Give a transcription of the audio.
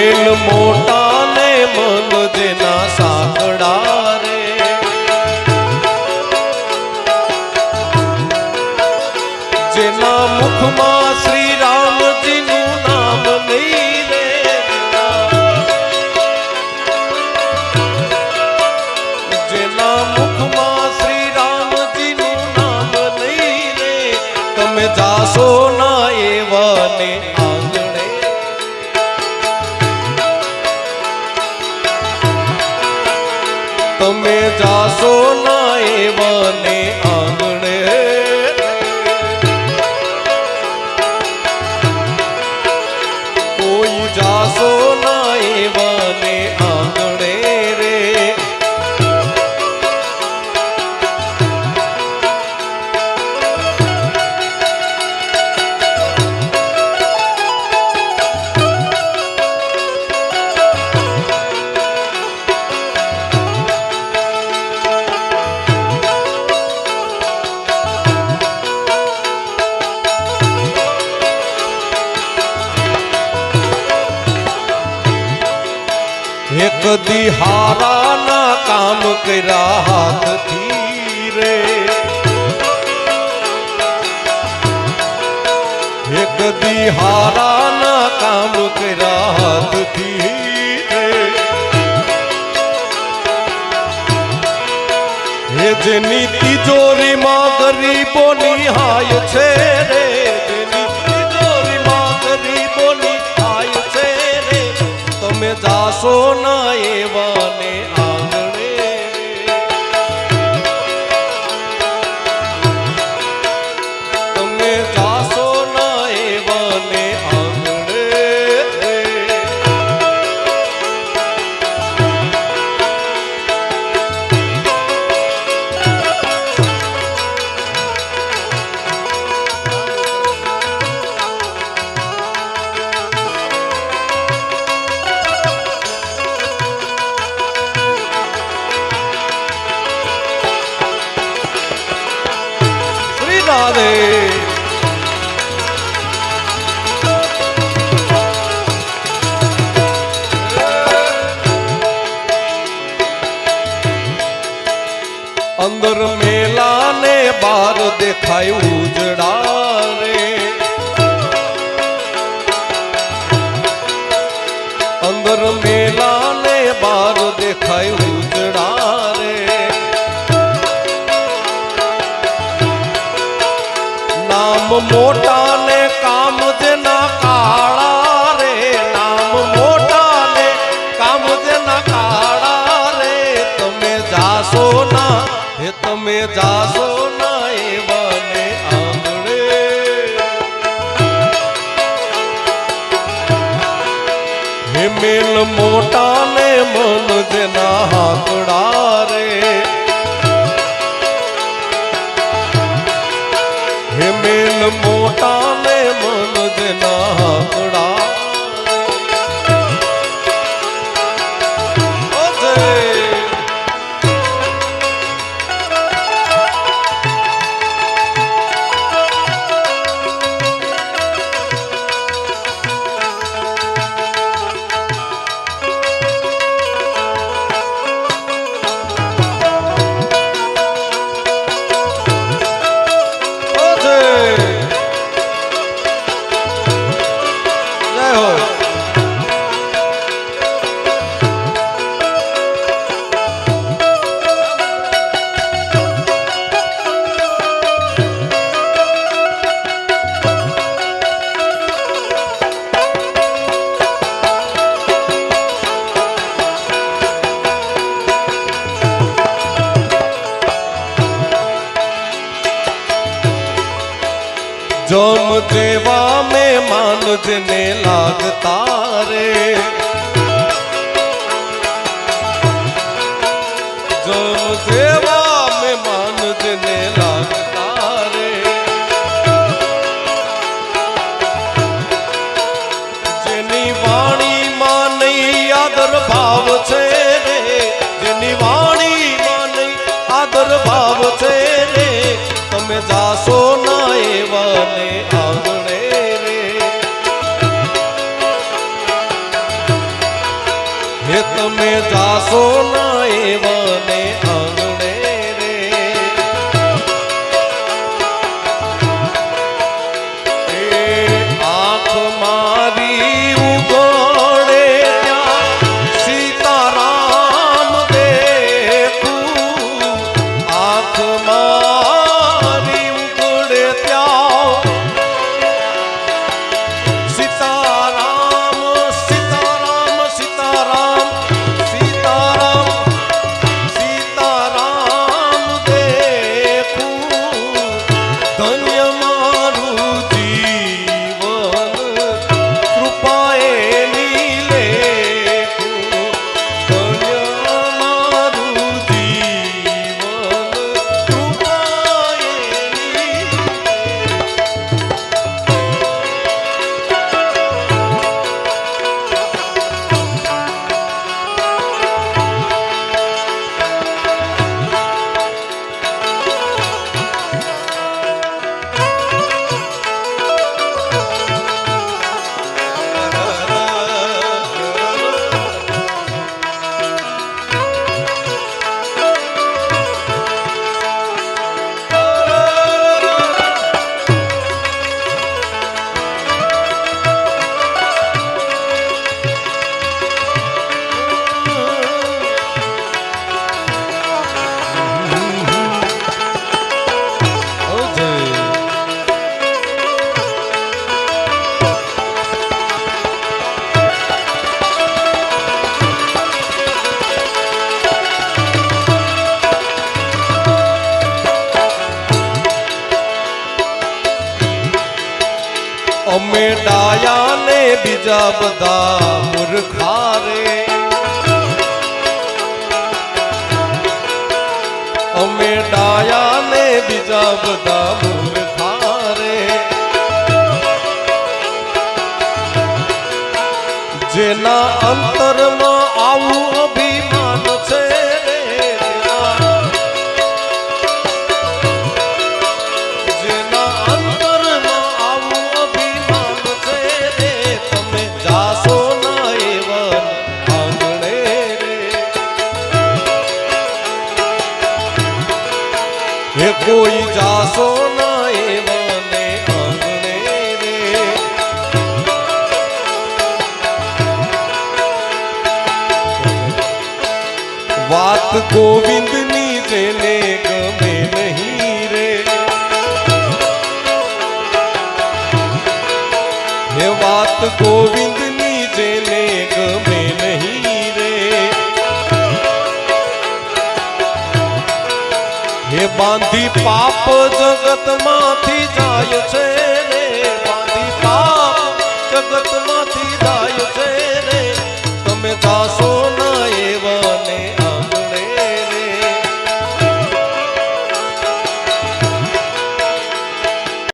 મેલ મોટા ને મન જેના સાંકડા રે, જેના મુખમાં શ્રી રામજીનું નામ નહીં રે, જેના મુખમાં શ્રી રામજીનું નામ નહીં રે, તમે જાશો ના એવાને આંગણે, તમે જાશો ના એવાને આંગણે, કોઈ જાશો ના એવાને આંગણે રે, એક દી હારાના કામ કર્યા હાથથી રે, એક દી હારાના કામ કર્યા હાથથી રે, હે જેની તિજોરીમાં ગરીબોની હાય છે રે, જેની તિજોરીમાં ગરીબોની હાય છે રે, તમે જાશો ના એવાને આંગણે, તમે જાશો ના એવાને આંગણે, રાધે અંદર મેલા ને બાર દેખાય ઉજડા રે, અંદર મેલા ને બાર દેખાય ઉજડા રે, નામ મોટા ને કામ જેના કાળા રે, નામ મોટા ને કામ જેના કાળા રે, તમે જાશો ના, હે તમે જાશો ના એવાને આંગણે, હે મેલ મોટા ને મન જેના હાકડા રે, હે મેલ મોટા ને મન જેના હાકડા, जम देवा में मान जने लागता रे, जम देवा में मान जने लागता रे, जेनी वाणी मां नहीं आदर भाव छे रे, जेनी वाणी मां नहीं आदर भाव छे रे, तमे जाशो ना एवाने आंगणे रे, ધન્ય મારું જીવન કૃપાએ નીલે ધન્ય મારું જીવન કૃપાએ નીલે અમે ડાયા ને બીજા બધા મૂર્ખા રે અમે ડાયા ને બીજા બધા મૂર્ખા રે જેના અંતરમાં આવું અભિમાન છે કોઈ જાસો ના એવને આંગણે રે વાત ગોવિંદની જેને ગમે નહીં રે હે વાત ગોવિંદની જેને ગમે નહીં રે હે બાંધી પાપ જગતમાંથી